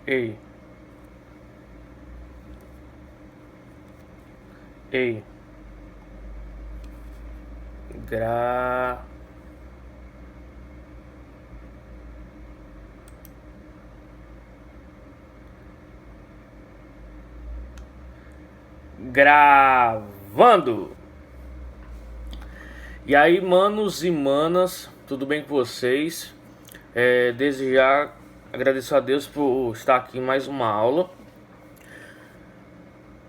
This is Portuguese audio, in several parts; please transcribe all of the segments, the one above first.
Ei, ei, gra, gravando. E aí, manos e manas, tudo bem com vocês? Desde já agradeço a Deus por estar aqui em mais uma aula.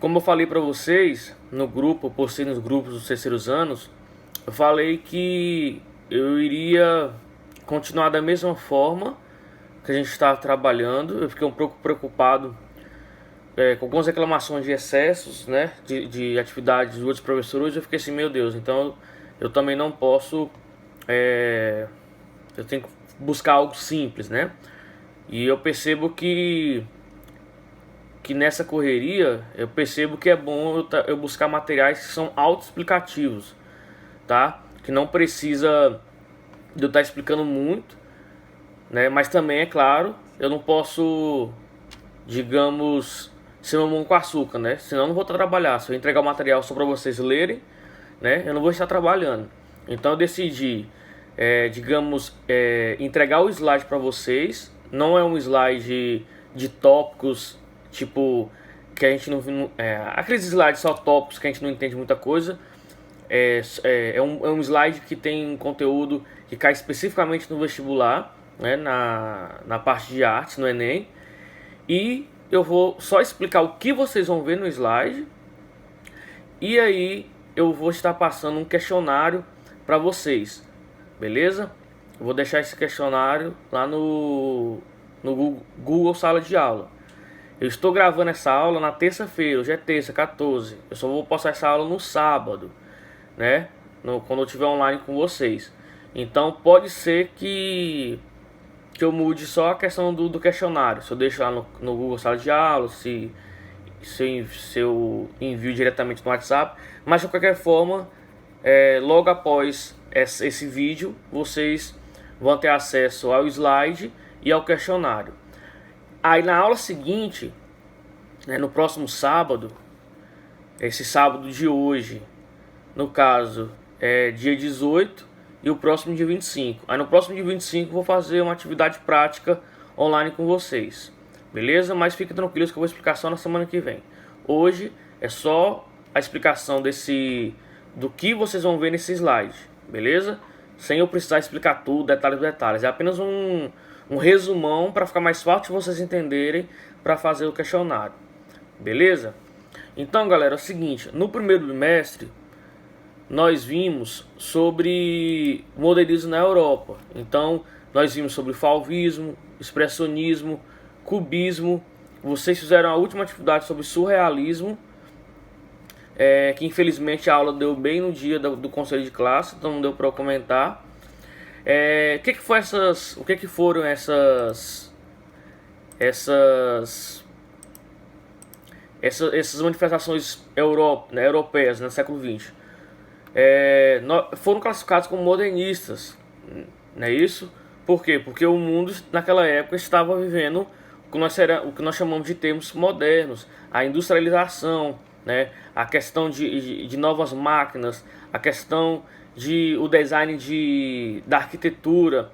Como eu falei para vocês no grupo, postei nos grupos dos terceiros anos, eu falei que eu iria continuar da mesma forma que a gente estava trabalhando. Eu fiquei um pouco preocupado com algumas reclamações de excessos, né, de atividades de outros professores. Eu fiquei assim, meu Deus, então eu também não posso, eu tenho que buscar algo simples, né? E eu percebo que nessa correria, eu percebo que é bom eu buscar materiais que são autoexplicativos, tá? Que não precisa de eu estar explicando muito, né? Mas também, é claro, eu não posso, digamos, ser mamão com açúcar, né? Senão eu não vou trabalhar. Se eu entregar o material só para vocês lerem, né? Eu não vou estar trabalhando. Então eu decidi, digamos, entregar o slide para vocês. Não é um slide de tópicos, tipo, que a gente não aqueles slides só tópicos que a gente não entende muita coisa. É um slide que tem conteúdo que cai especificamente no vestibular, né, na parte de artes, no Enem. E eu vou só explicar o que vocês vão ver no slide. E aí eu vou estar passando um questionário para vocês, beleza? Eu vou deixar esse questionário lá no Google Sala de Aula. Eu estou gravando essa aula na terça-feira, hoje é terça, 14. Eu só vou postar essa aula no sábado, né? Quando eu estiver online com vocês. Então pode ser que eu mude só a questão do questionário. Se eu deixo lá no Google Sala de Aula, se eu envio diretamente no WhatsApp. Mas de qualquer forma, logo após esse vídeo, vocês vão ter acesso ao slide e ao questionário. Aí na aula seguinte, né, no próximo sábado, esse sábado de hoje, no caso, é dia 18 e o próximo dia 25. Aí no próximo dia 25 eu vou fazer uma atividade prática online com vocês. Beleza? Mas fiquem tranquilos que eu vou explicar só na semana que vem. Hoje é só a explicação do que vocês vão ver nesse slide. Beleza? Sem eu precisar explicar tudo, detalhes por detalhes. É apenas um resumão para ficar mais fácil de vocês entenderem para fazer o questionário. Beleza? Então, galera, é o seguinte. No primeiro bimestre, nós vimos sobre modernismo na Europa. Então, nós vimos sobre fauvismo, expressionismo, cubismo. Vocês fizeram a última atividade sobre surrealismo, que infelizmente a aula deu bem no dia do conselho de classe, então não deu para eu comentar. O que foram essas manifestações europeias no século XX? Foram classificados como modernistas, não é isso? Por quê? Porque o mundo naquela época estava vivendo o que nós chamamos de termos modernos, a industrialização, né? A questão de novas máquinas, a questão o design da arquitetura.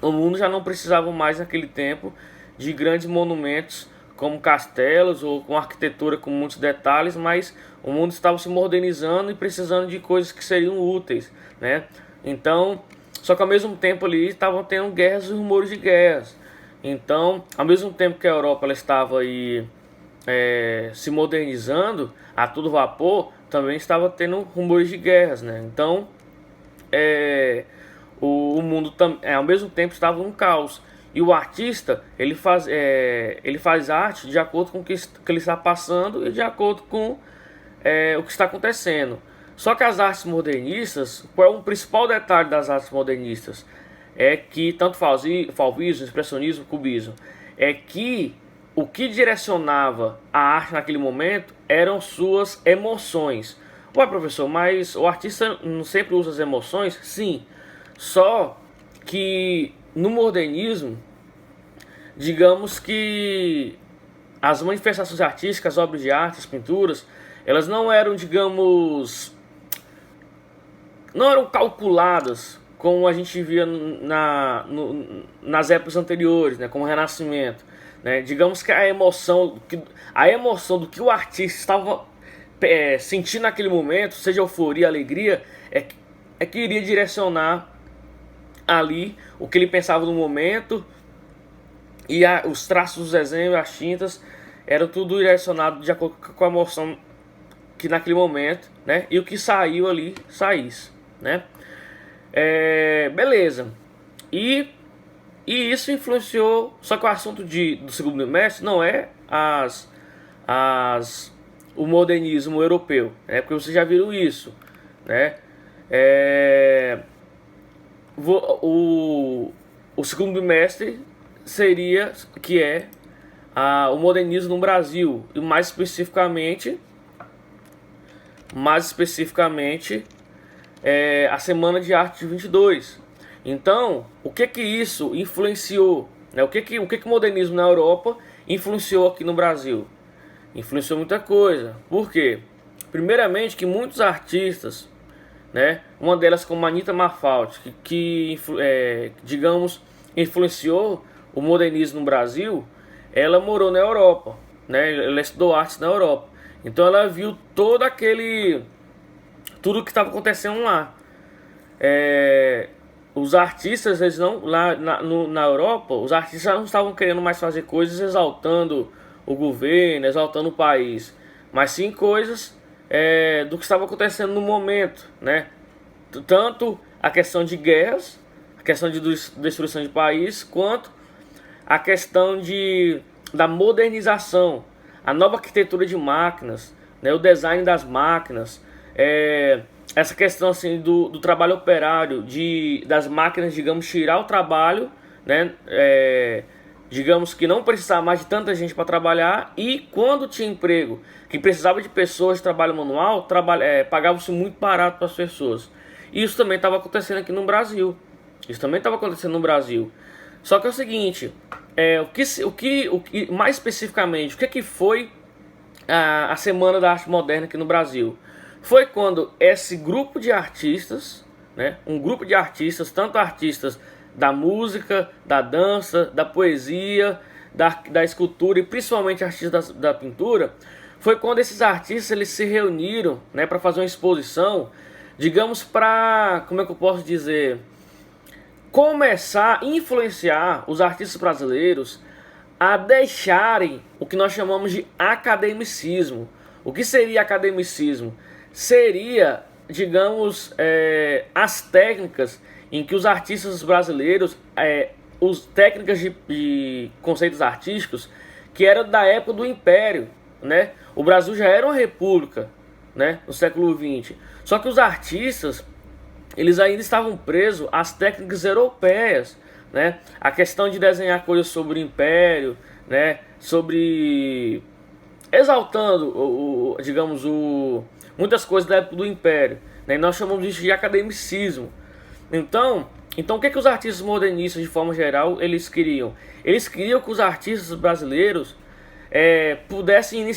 O mundo já não precisava mais naquele tempo de grandes monumentos como castelos ou com arquitetura com muitos detalhes, mas o mundo estava se modernizando e precisando de coisas que seriam úteis, né? Então, só que ao mesmo tempo ali estavam tendo guerras e rumores de guerras. Então, ao mesmo tempo que a Europa ela estava aí se modernizando a todo vapor, também estava tendo rumores de guerras, né? Então, o mundo ao mesmo tempo estava um caos. E o artista, ele faz arte de acordo com o que ele está passando e de acordo com o que está acontecendo. Só que as artes modernistas, qual é o principal detalhe das artes modernistas? É que tanto fauvismo, expressionismo, cubismo, é que o que direcionava a arte naquele momento eram suas emoções. Ué, professor, mas o artista não sempre usa as emoções? Sim, só que no modernismo, digamos que as manifestações artísticas, as obras de arte, as pinturas, elas não eram, digamos, não eram calculadas como a gente via nas épocas anteriores, né, como o Renascimento, né? Digamos que a emoção do que o artista estava sentindo naquele momento, seja euforia, alegria, é que iria direcionar ali o que ele pensava no momento, e os traços dos desenhos, as tintas, eram tudo direcionado de acordo com a emoção que naquele momento, né, e o que saiu ali, saísse, né? Beleza. E isso influenciou, só que o assunto do segundo bimestre não é o modernismo europeu, né? Porque vocês já viram isso, né? O segundo bimestre seria que é o modernismo no Brasil, e mais especificamente a Semana de Arte de 22. Então, o que isso influenciou, né? O que o modernismo na Europa influenciou aqui no Brasil? Influenciou muita coisa. Por quê? Primeiramente que muitos artistas, né, uma delas como Anita Malfatti, digamos, influenciou o modernismo no Brasil, ela morou na Europa, né? Ela estudou artes na Europa. Então ela viu tudo que estava acontecendo lá. Os artistas, eles não, lá na Europa, os artistas não estavam querendo mais fazer coisas exaltando o governo, exaltando o país, mas sim coisas do que estava acontecendo no momento, né? Tanto a questão de guerras, a questão de destruição de país, quanto a questão da modernização, a nova arquitetura de máquinas, né? O design das máquinas, essa questão assim do trabalho operário, das máquinas, digamos, tirar o trabalho, né? Digamos que não precisava mais de tanta gente para trabalhar, e quando tinha emprego que precisava de pessoas de trabalho manual, pagava-se muito barato para as pessoas. E isso também estava acontecendo aqui no Brasil. Só que é o seguinte, mais especificamente, o que foi a Semana da Arte Moderna aqui no Brasil? Foi quando esse grupo de artistas, né, um grupo de artistas, tanto artistas da música, da dança, da poesia, da escultura e principalmente artistas da pintura, foi quando esses artistas eles se reuniram, né, para fazer uma exposição, digamos, para, como é que eu posso dizer, começar a influenciar os artistas brasileiros a deixarem o que nós chamamos de academicismo. O que seria academicismo? Seria, digamos, as técnicas em que os artistas brasileiros, técnicas de conceitos artísticos que eram da época do Império, né? O Brasil já era uma república, né, no século XX. Só que os artistas, eles ainda estavam presos às técnicas europeias, né? A questão de desenhar coisas sobre o Império, né? Exaltando, digamos, muitas coisas da época do Império, né? E nós chamamos isso de academicismo. Então o que os artistas modernistas, de forma geral, eles queriam? Eles queriam que os artistas brasileiros pudessem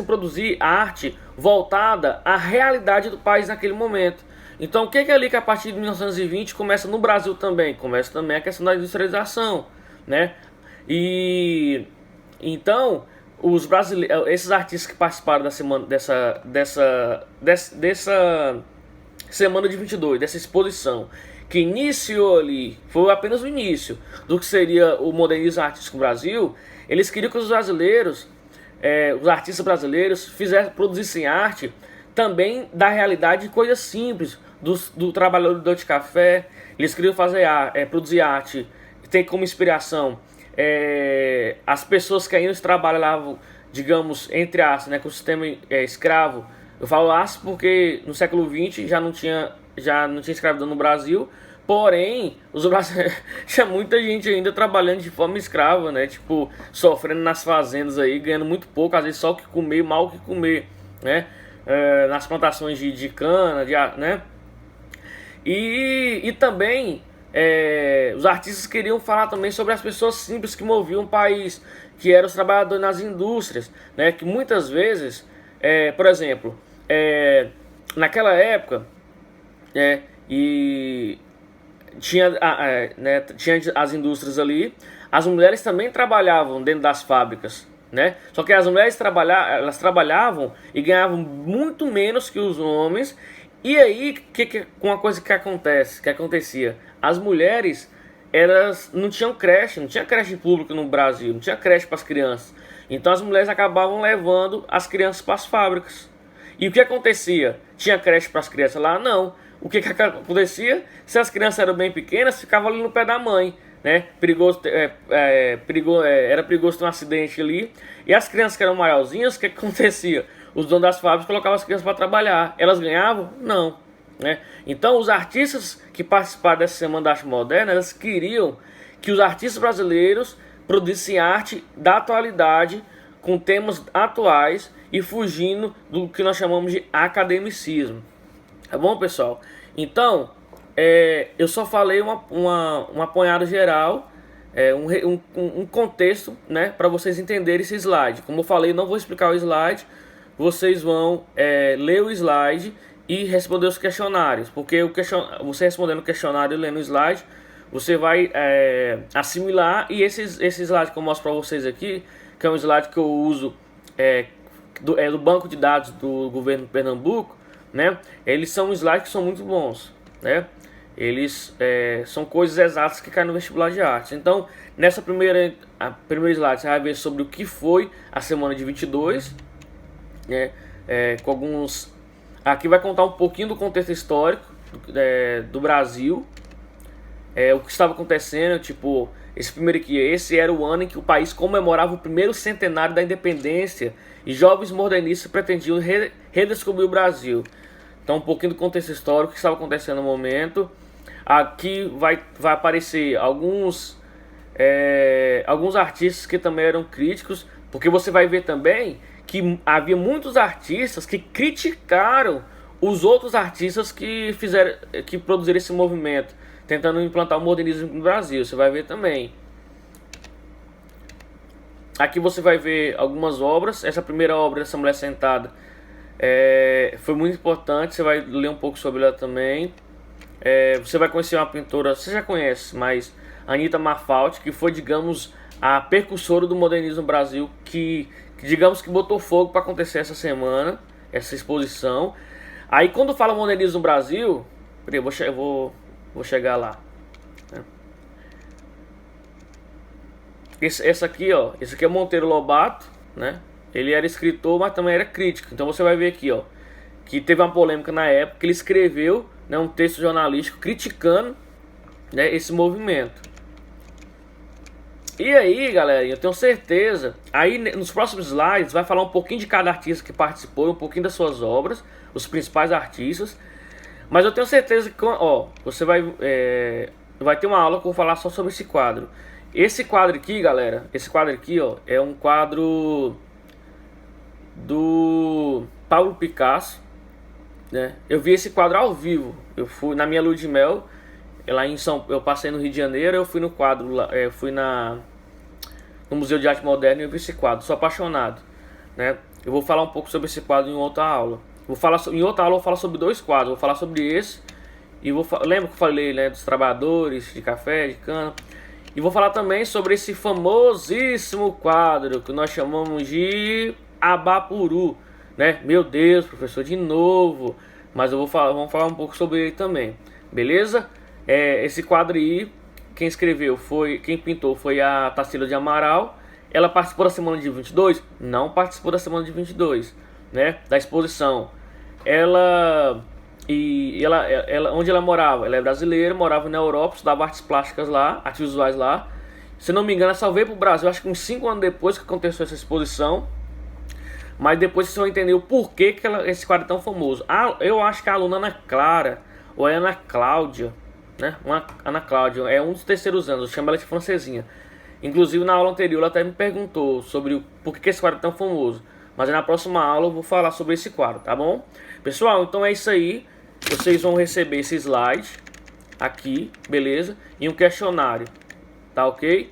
produzir arte voltada à realidade do país naquele momento. Então o que ali que a partir de 1920 começa no Brasil também? Começa também a questão da industrialização, né? E então os brasileiros, esses artistas que participaram da semana dessa Semana de 22, dessa exposição, que iniciou ali, foi apenas o início do que seria o modernismo artístico no Brasil. Eles queriam que os brasileiros, os artistas brasileiros, produzissem arte também da realidade de coisas simples, do trabalhador de café. Eles queriam produzir arte, ter como inspiração as pessoas que ainda trabalhavam, digamos, entre aspas, né, com o sistema escravo. Eu falo aspas porque no século XX já não tinha escravidão no Brasil, porém os brasileiros tinha muita gente ainda trabalhando de forma escrava, né? Tipo, sofrendo nas fazendas aí, ganhando muito pouco, às vezes só o que comer, mal o que comer, né? Nas plantações de cana, né? E também os artistas queriam falar também sobre as pessoas simples que moviam o país, que eram os trabalhadores nas indústrias, né? Que muitas vezes, por exemplo, naquela época, e tinha, né, tinha as indústrias ali, as mulheres também trabalhavam dentro das fábricas, né? Só que as mulheres elas trabalhavam e ganhavam muito menos que os homens. E aí, uma coisa que acontecia, as mulheres, elas não tinham creche, não tinha creche pública no Brasil, não tinha creche para as crianças. Então as mulheres acabavam levando as crianças para as fábricas. E o que acontecia? Tinha creche para as crianças lá? Não. O que acontecia? Se as crianças eram bem pequenas, ficavam ali no pé da mãe, né? Era perigoso ter um acidente ali. E as crianças que eram maiorzinhas, o que acontecia? Os donos das fábricas colocavam as crianças para trabalhar. Elas ganhavam? Não, né? Então os artistas que participaram dessa Semana da Arte Moderna, elas queriam que os artistas brasileiros produzissem arte da atualidade, com temas atuais e fugindo do que nós chamamos de academicismo. Tá bom, pessoal? Então, eu só falei um apanhado geral, um contexto, né, para vocês entenderem esse slide. Como eu falei, não vou explicar o slide, vocês vão ler o slide e responder os questionários, porque você respondendo o questionário e lendo o slide, você vai assimilar. E esse slide que eu mostro para vocês aqui, que é um slide que eu uso do banco de dados do governo de Pernambuco, né? Eles são slides que são muito bons, né? Eles são coisas exatas que caem no vestibular de artes. Então, nessa primeira slide, você vai ver sobre o que foi a semana de 22, né? Com alguns... Aqui vai contar um pouquinho do contexto histórico do Brasil, o que estava acontecendo, tipo, esse era o ano em que o país comemorava o primeiro centenário da independência e jovens modernistas pretendiam redescobrir o Brasil. Então, um pouquinho do contexto histórico que estava acontecendo no momento. Aqui vai aparecer alguns artistas que também eram críticos, porque você vai ver também que havia muitos artistas que criticaram os outros artistas que produziram esse movimento, tentando implantar o modernismo no Brasil. Você vai ver também. Aqui você vai ver algumas obras. Essa primeira obra dessa mulher sentada foi muito importante. Você vai ler um pouco sobre ela também. Você vai conhecer uma pintora, você já conhece, mas Anita Malfatti, que foi, digamos, a precursora do modernismo no Brasil, que digamos que botou fogo para acontecer essa semana, essa exposição. Aí quando fala modernismo no Brasil, eu vou chegar lá. Esse aqui é o Monteiro Lobato, né? Ele era escritor, mas também era crítico. Então você vai ver aqui, que teve uma polêmica na época, que ele escreveu, né, um texto jornalístico criticando, né, esse movimento. E aí, galera, eu tenho certeza, aí nos próximos slides vai falar um pouquinho de cada artista que participou, um pouquinho das suas obras, os principais artistas. Mas eu tenho certeza que, você vai ter uma aula que eu vou falar só sobre esse quadro. Esse quadro aqui, galera, é um quadro do Pablo Picasso, né? Eu vi esse quadro ao vivo. Eu fui na minha lua de mel, eu passei no Rio de Janeiro, eu fui no quadro lá, fui no Museu de Arte Moderna e eu vi esse quadro. Sou apaixonado, né? Eu vou falar um pouco sobre esse quadro em outra aula. Em outra aula eu vou falar sobre dois quadros. Vou falar sobre esse e lembra que eu falei, né, dos trabalhadores de café, de cana. E vou falar também sobre esse famosíssimo quadro que nós chamamos de Abapuru, né? Meu Deus, professor, de novo. Mas vamos falar um pouco sobre ele também, beleza? Esse quadro aí, quem pintou foi a Tarsila de Amaral. Ela participou da semana de 22? Não participou da semana de 22, né? Da exposição. Ela onde ela morava? Ela é brasileira, morava na Europa, estudava artes plásticas lá, artes visuais lá. Se não me engano, ela só veio pro Brasil, acho que uns 5 anos depois que aconteceu essa exposição. Mas depois vocês vão entender o porquê que esse quadro é tão famoso. Eu acho que a aluna Ana Clara, ou é Ana Cláudia, né? Ana Cláudia, é um dos terceiros anos, eu chamo ela de francesinha. Inclusive na aula anterior ela até me perguntou sobre por que esse quadro é tão famoso. Mas na próxima aula eu vou falar sobre esse quadro, tá bom? Pessoal, então é isso aí. Vocês vão receber esse slide. aqui, beleza? E um questionário, tá ok?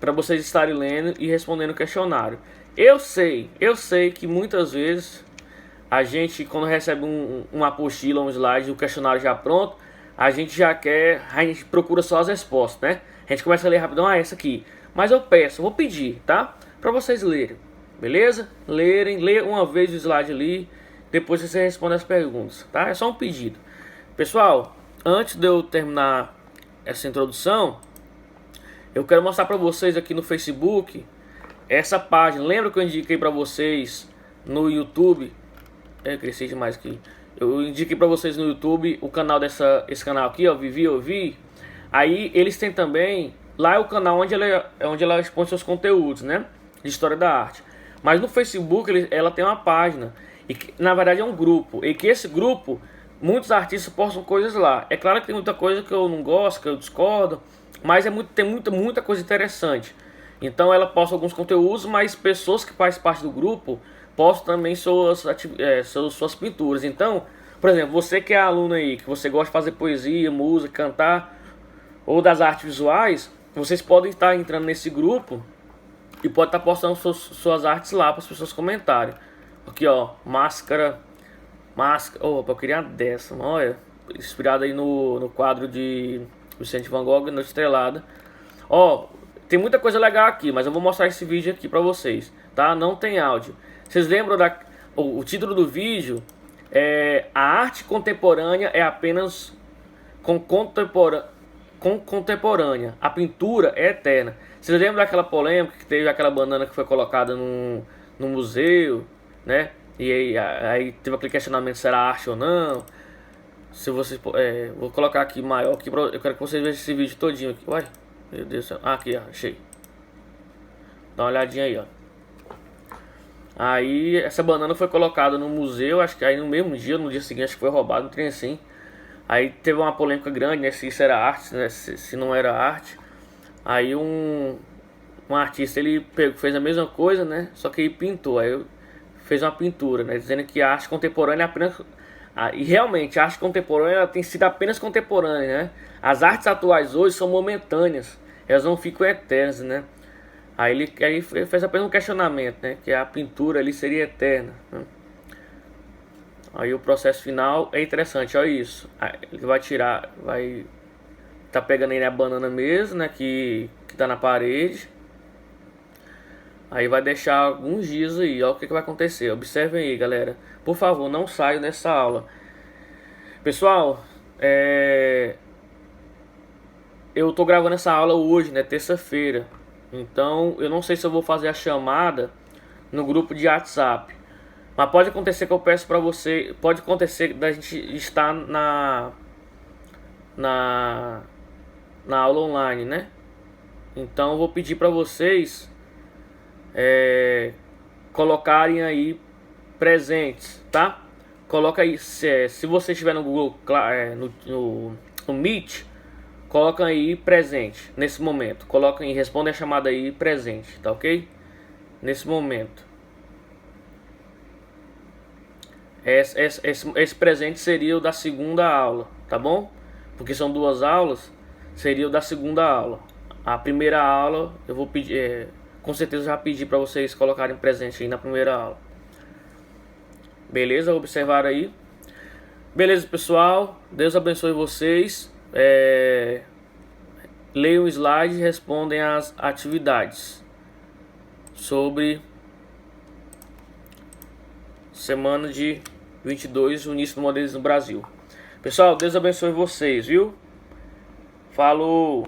Para vocês estarem lendo e respondendo o questionário. Eu sei que muitas vezes a gente, quando recebe uma apostila, um slide, o questionário já pronto, a gente procura só as respostas, né? A gente começa a ler rapidão, essa aqui. Mas eu vou pedir, tá? Para vocês lerem, beleza? Lê uma vez o slide ali, depois você responde as perguntas, tá? É só um pedido. Pessoal, antes de eu terminar essa introdução, eu quero mostrar para vocês aqui no Facebook essa página. Lembra que eu indiquei para vocês no YouTube? Cresci demais aqui. Eu indiquei para vocês no YouTube o canal esse canal aqui, ó, Vivi Ouvi. Aí eles têm também, lá é o canal onde ela expõe seus conteúdos, né, de história da arte. Mas no Facebook ela tem uma página e que, na verdade é um grupo, e que esse grupo muitos artistas postam coisas lá. É claro que tem muita coisa que eu não gosto, que eu discordo, mas tem muita coisa interessante. Então ela posta alguns conteúdos, mas pessoas que fazem parte do grupo postam também suas pinturas. Então, por exemplo, você que é aluno aí, que você gosta de fazer poesia, música, cantar, ou das artes visuais, vocês podem estar entrando nesse grupo e pode estar postando suas artes lá para as pessoas comentarem. Aqui, ó, máscara. Opa, eu queria uma dessa, olha, inspirado aí no quadro de Vicente Van Gogh, Noite Estrelada. Ó, tem muita coisa legal aqui, mas eu vou mostrar esse vídeo aqui para vocês, tá? Não tem áudio. Vocês lembram o título do vídeo? A arte contemporânea é apenas contemporânea. A pintura é eterna. Vocês lembram daquela polêmica que teve aquela banana que foi colocada no museu, né? E aí teve aquele questionamento se era arte ou não. Se vocês, vou colocar aqui maior aqui eu quero que vocês vejam esse vídeo todinho aqui. Uai, meu Deus do céu. Aqui, ó, achei. Dá uma olhadinha aí, ó. Aí essa banana foi colocada no museu, acho que aí no mesmo dia, no dia seguinte, acho que foi roubado, um trem assim. Aí teve uma polêmica grande, né, se isso era arte, né, se não era arte. Aí um artista, ele fez a mesma coisa, né, só que ele pintou, aí fez uma pintura, né, dizendo que a arte contemporânea é apenas... E realmente, a arte contemporânea ela tem sido apenas contemporânea, né. As artes atuais hoje são momentâneas, elas não ficam eternas, né. Aí ele fez apenas um questionamento, né, que a pintura ali seria eterna, né? Aí o processo final é interessante, olha isso. Aí ele vai tá pegando aí a banana mesmo, né, que tá na parede. Aí vai deixar alguns dias aí, olha o que vai acontecer. Observem aí, galera. Por favor, não saiam dessa aula. Pessoal, eu tô gravando essa aula hoje, né, terça-feira. Então, eu não sei se eu vou fazer a chamada no grupo de WhatsApp. Mas pode acontecer que eu peço pra você... Pode acontecer da gente estar na aula online, né? Então, eu vou pedir pra vocês colocarem aí presentes, tá? Coloca aí... Se você estiver no Google... no Meet... Coloca aí presente, nesse momento. Coloca aí, responde a chamada aí presente, tá ok? Nesse momento. Esse presente seria o da segunda aula, tá bom? Porque são duas aulas, seria o da segunda aula. A primeira aula, eu vou pedir, com certeza já pedi para vocês colocarem presente aí na primeira aula. Beleza? Observaram aí? Beleza, pessoal? Deus abençoe vocês. Leiam o slide e respondem as atividades sobre semana de 22, o início do modernismo no Brasil. Pessoal, Deus abençoe vocês, viu? Falou!